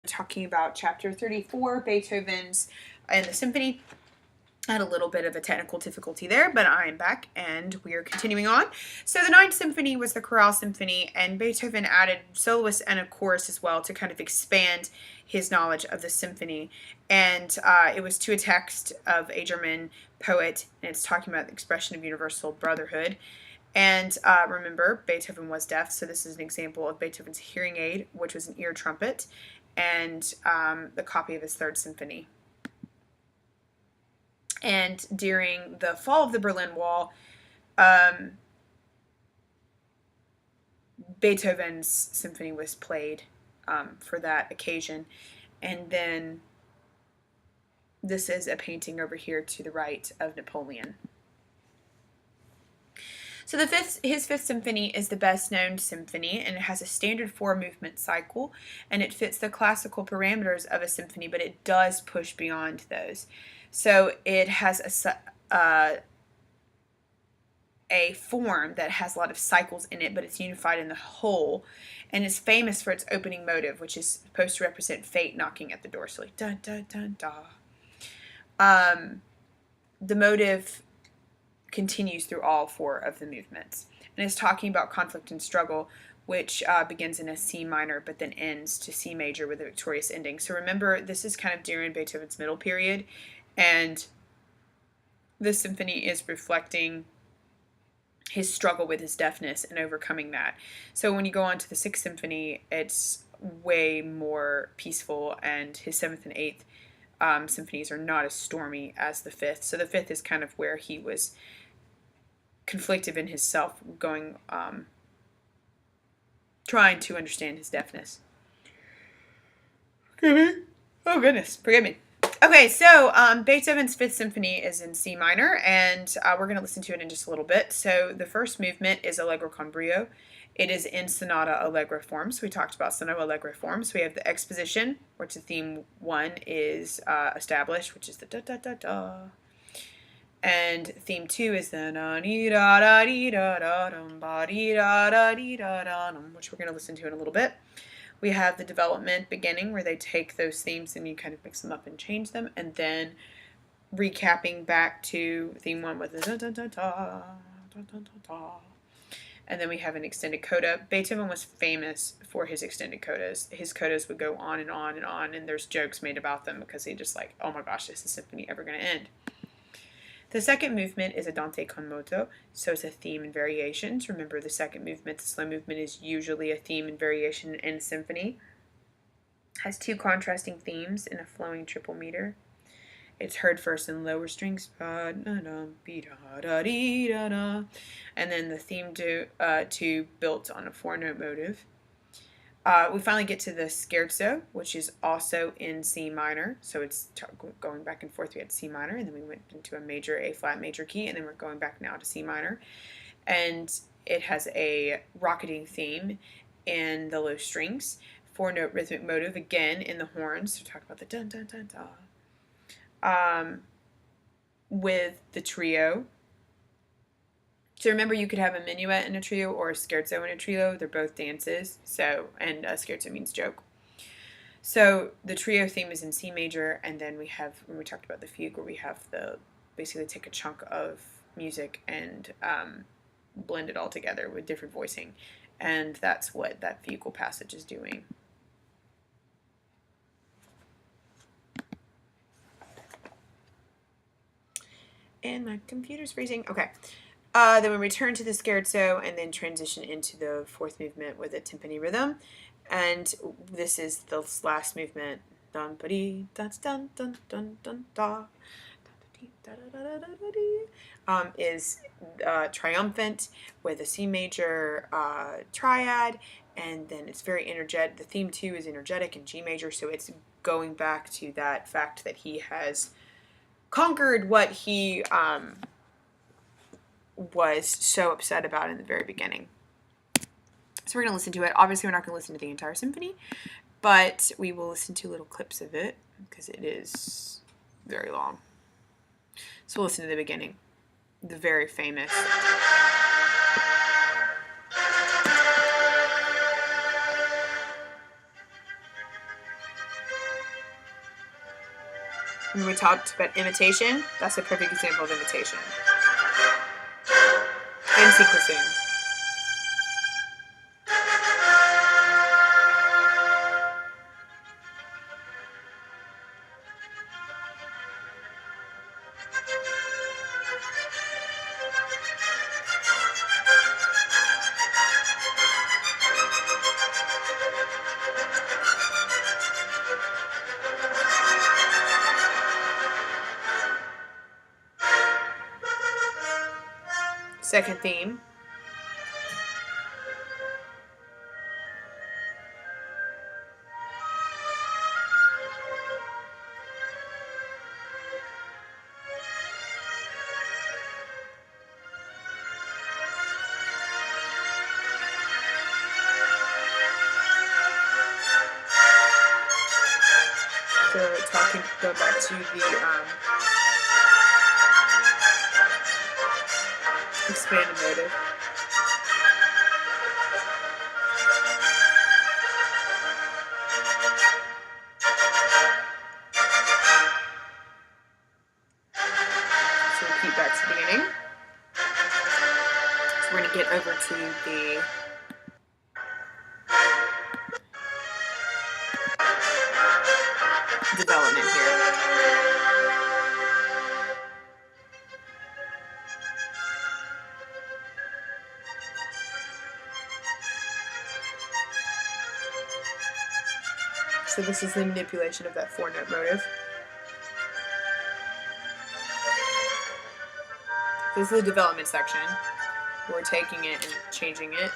talking about chapter 34, Beethoven's and the symphony. I had a little bit of a technical difficulty there, but I am back and we are continuing on. So the Ninth Symphony was the chorale symphony, and Beethoven added soloists and a chorus as well to kind of expand his knowledge of the symphony. And it was to a text of a German poet, and it's talking about the expression of universal brotherhood. And remember, Beethoven was deaf, so this is an example of Beethoven's hearing aid, which was an ear trumpet, and the copy of his Third Symphony. And during the fall of the Berlin Wall, Beethoven's symphony was played for that occasion. And then this is a painting over here to the right of Napoleon. So his Fifth Symphony is the best known symphony, and it has a standard 4-movement cycle, and it fits the classical parameters of a symphony, but it does push beyond those. So it has a form that has a lot of cycles in it, but it's unified in the whole, and is famous for its opening motive, which is supposed to represent fate knocking at the door. So like dun dun dun da. The motive continues through all 4 of the movements, and is talking about conflict and struggle, which begins in a C minor but then ends to C major with a victorious ending. So remember, this is kind of during Beethoven's middle period, and this symphony is reflecting his struggle with his deafness and overcoming that. So when you go on to the Sixth Symphony, it's way more peaceful, and his 7th and 8th symphonies are not as stormy as the 5th. So the 5th is kind of where he was conflicted in himself, going trying to understand his deafness. Oh goodness, forgive me. Okay, so Beethoven's Fifth Symphony is in C minor, and we're going to listen to it in just a little bit. So the first movement is Allegro con brio. It is in sonata allegro form. So we talked about sonata allegro form. So we have the exposition, which the theme 1 is established, which is the da da da da. And theme 2 is the na dee da da dee da da dum ba dee da da dee da da dum, which we're going to listen to in a little bit. We have the development beginning, where they take those themes and you kind of mix them up and change them, and then recapping back to theme 1 with the da da da da da da da. And then we have an extended coda. Beethoven was famous for his extended codas. His codas would go on and on and on, and there's jokes made about them because they just like, oh my gosh, is the symphony ever going to end? The second movement is Andante con moto, so it's a theme and variations. Remember, the second movement, the slow movement, is usually a theme and variation in a symphony. It has 2 contrasting themes in a flowing triple meter. It's heard first in lower strings, and then the theme 2 built on a 4-note motive. We finally get to the scherzo, which is also in C minor. So it's going back and forth. We had C minor, and then we went into a major, A flat major key, and then we're going back now to C minor. And it has a rocketing theme in the low strings, 4-note rhythmic motive again in the horns. So talk about the dun dun dun da. With the trio. So remember, you could have a minuet in a trio or a scherzo in a trio. They're both dances. So, and a scherzo means joke. So the trio theme is in C major, and then we have, when we talked about the fugue, where we have basically take a chunk of music and blend it all together with different voicing. And that's what that fugal passage is doing. And my computer's freezing. Okay. Then we return to the scherzo and then transition into the 4th movement with a timpani rhythm. And this is the last movement. Dun ba dee dun dun dun dun dun da. Is triumphant with a C major triad, and then it's very energetic. The theme 2 is energetic in G major, so it's going back to that fact that he has conquered what he was so upset about in the very beginning. So we're going to listen to it. Obviously, we're not going to listen to the entire symphony, but we will listen to little clips of it because it is very long. So we'll listen to the beginning, the very famous. When we talked about imitation, that's a perfect example of imitation. And sequencing. Second theme. So go back to the expanded motive. So repeat back to the beginning. So we're going to get over to the development here. So this is the manipulation of that 4-note motive. This is the development section. We're taking it and changing it.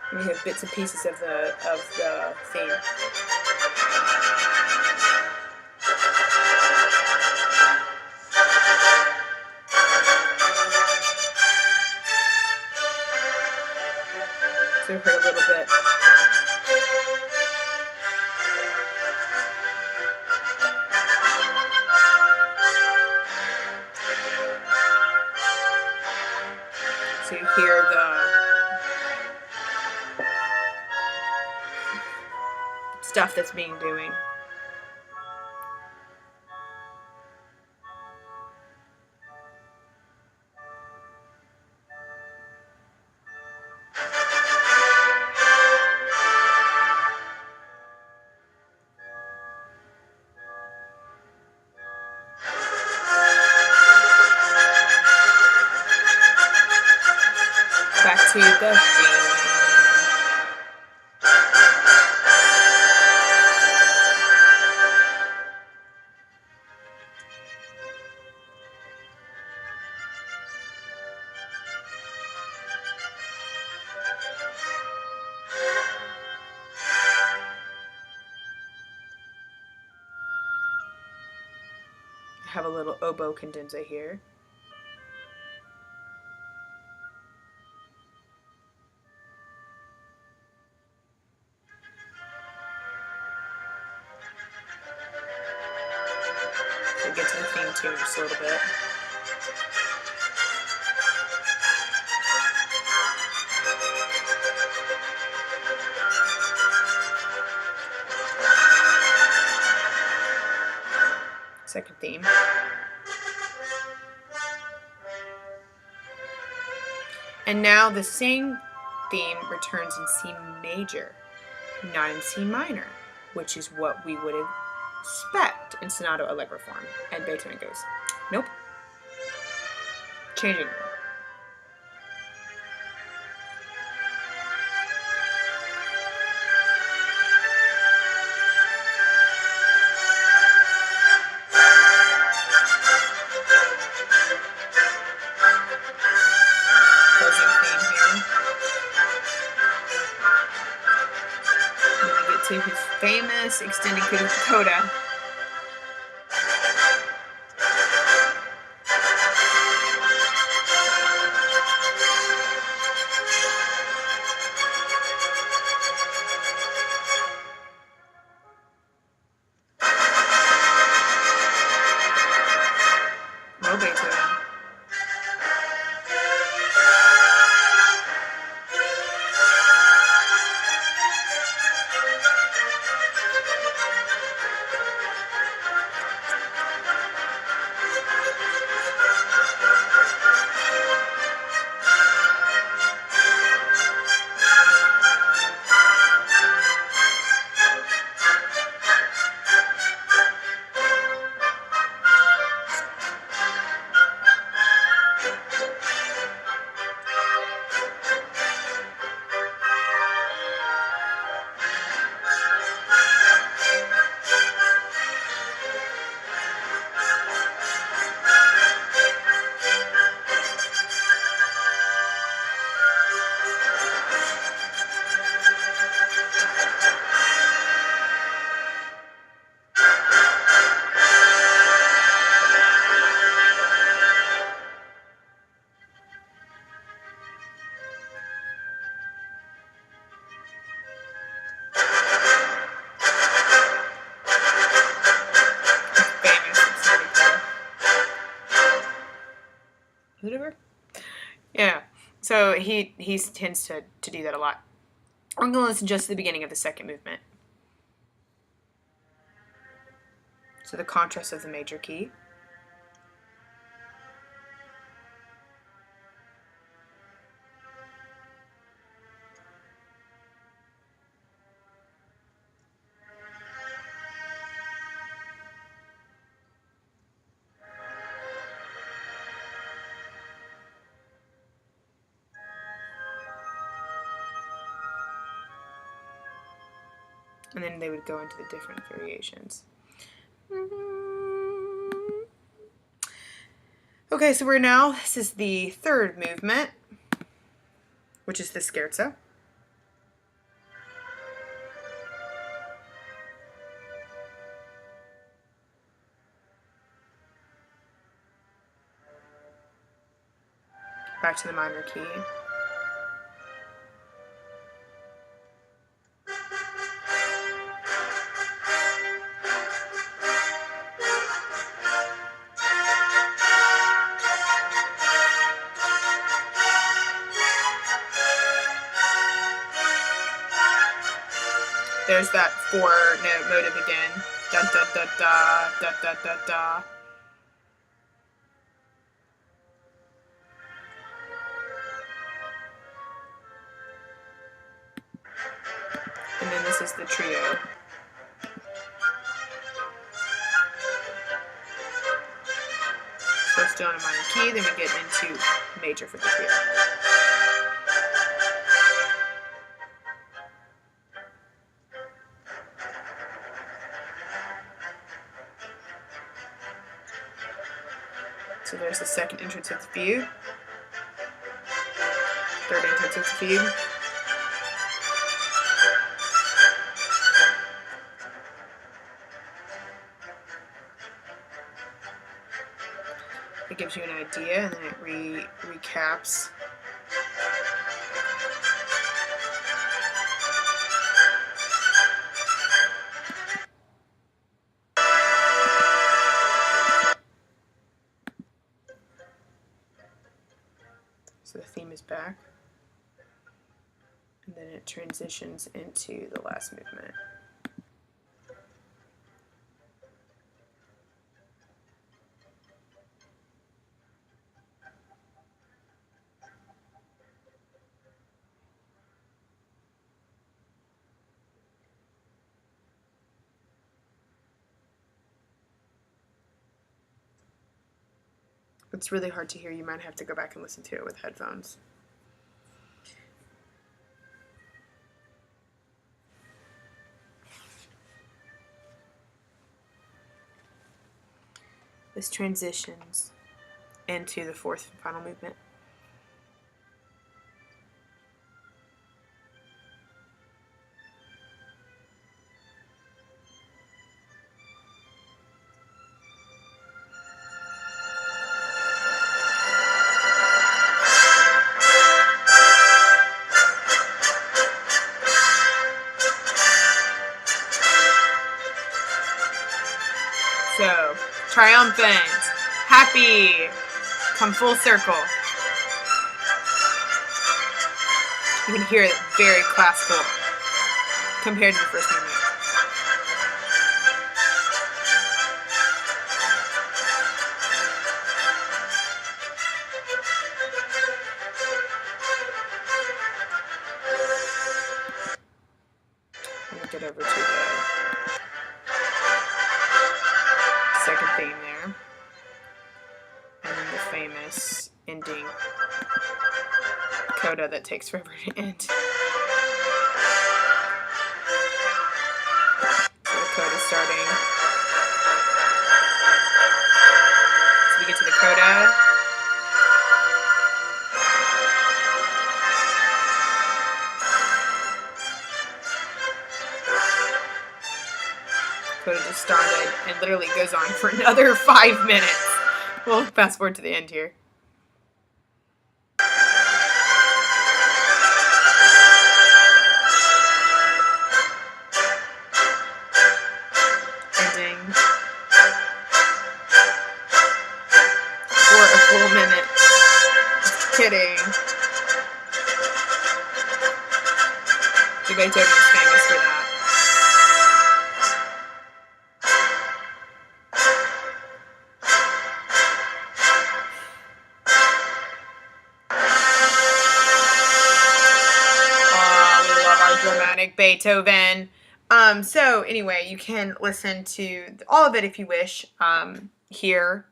And we have bits and pieces of the theme. So we heard a little bit. So you hear the stuff that's being doing. Back to the theme. I have a little oboe cadenza here. So get to the theme tune just a little bit. Second theme. And now the same theme returns in C major, not in C minor, which is what we would expect in sonato allegro form. And Beethoven goes, nope. Changing. To his famous extended coda. No Beethoven. So he tends to do that a lot. I'm going to listen just to the beginning of the second movement. So the contrast of the major key. And then they would go into the different variations. Okay, so this is the third movement, which is the scherzo. Back to the minor key. There's that 4-note motive again. Da da da da da da da da. And then this is the trio. So still in a minor key, then we get into major for the trio. So there's the second entrance of the fugue, third entrance of the fugue, it gives you an idea, and then it recaps. So the theme is back, and then it transitions into the last movement. It's really hard to hear. You might have to go back and listen to it with headphones. This transitions into the fourth and final movement. So, triumphant, happy, come full circle. You can hear it very classical compared to the first movement. I'm going to get over to the second theme there, and then the famous ending coda that takes forever to end. So the coda starting. So we get to the coda. Coda just started and literally goes on for another 5 minutes. We'll fast forward to the end here. Ending for a full minute. Just kidding. So Beethoven is famous for that. Oh, we love our dramatic Beethoven. So anyway, you can listen to all of it if you wish here.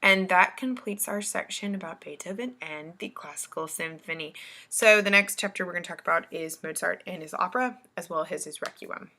And that completes our section about Beethoven and the classical symphony. So the next chapter we're going to talk about is Mozart and his opera, as well as his Requiem.